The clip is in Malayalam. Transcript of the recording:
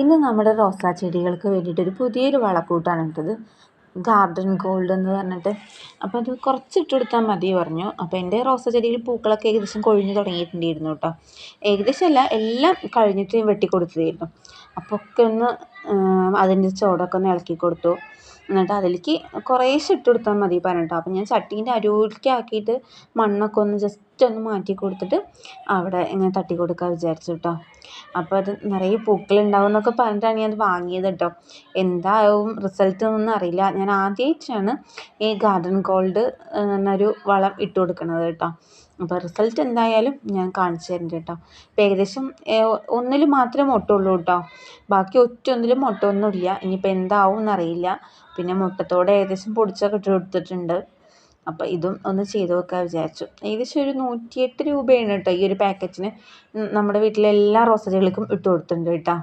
ഇന്ന് നമ്മുടെ റോസാ ചെടികൾക്ക് വേണ്ടിയിട്ടൊരു പുതിയൊരു വളക്കൂട്ടാണ് ഇട്ടത്. ഗാർഡൻ ഗോൾഡ് എന്ന് പറഞ്ഞിട്ട്. അപ്പോൾ അത് കുറച്ചിട്ട് കൊടുത്താൽ മതി പറഞ്ഞു. അപ്പോൾ എൻ്റെ റോസാ ചെടിയിൽ പൂക്കളൊക്കെ ഏകദേശം കൊഴിഞ്ഞു തുടങ്ങിയിട്ടുണ്ടായിരുന്നു കേട്ടോ. ഏകദേശം അല്ല, എല്ലാം കഴിഞ്ഞിട്ട് വെട്ടി കൊടുത്തതായിരുന്നു. അപ്പോൾ ഒക്കെ ഒന്ന് അതിൻ്റെ ചോടൊക്കെ ഒന്ന് ഇളക്കി കൊടുത്തു. എന്നിട്ട് അതിലേക്ക് കുറേശ്ശെ ഇട്ട് കൊടുത്താൽ മതി പറഞ്ഞിട്ടോ. അപ്പോൾ ഞാൻ ചട്ടീൻ്റെ അരൂരിക്കാക്കിയിട്ട് മണ്ണൊക്കെ ഒന്ന് ജസ്റ്റ് ഒന്ന് മാറ്റി കൊടുത്തിട്ട് അവിടെ ഇങ്ങനെ തട്ടി കൊടുക്കാൻ വിചാരിച്ചു കേട്ടോ. അപ്പോൾ അത് നിറയെ പൂക്കളുണ്ടാവും എന്നൊക്കെ പറഞ്ഞിട്ടാണ് ഞാൻ അത് വാങ്ങിയത് കേട്ടോ. എന്താവും റിസൾട്ട് എന്നൊന്നും അറിയില്ല. ഞാൻ ആദ്യമായിട്ടാണ് ഈ ഗാർഡൻ ഗോൾഡ് എന്നൊരു വളം ഇട്ട് കൊടുക്കുന്നത് കേട്ടോ. അപ്പോൾ റിസൾട്ട് എന്തായാലും ഞാൻ കാണിച്ചു തരുന്നുണ്ട് കേട്ടോ. ഇപ്പോൾ ഏകദേശം ഒന്നിൽ മാത്രമേ മൊട്ടുള്ളൂ കേട്ടോ. ബാക്കി ഒന്നിലും മൊട്ടൊന്നുമില്ല. ഇനിയിപ്പോൾ എന്താവും എന്നറിയില്ല. പിന്നെ മുട്ടത്തോടെ ഏകദേശം പൊടിച്ചൊക്കെ ഇട്ട് കൊടുത്തിട്ടുണ്ട്. അപ്പോൾ ഇതും ഒന്ന് ചെയ്ത് നോക്കാൻ വിചാരിച്ചു. ഏകദേശം ഒരു 108 രൂപയാണ് കേട്ടോ ഈ ഒരു പാക്കറ്റിന്. നമ്മുടെ വീട്ടിലെ എല്ലാ റോസാ ചെടികൾക്കും ഇട്ട് കൊടുത്തിട്ടുണ്ട് കേട്ടോ.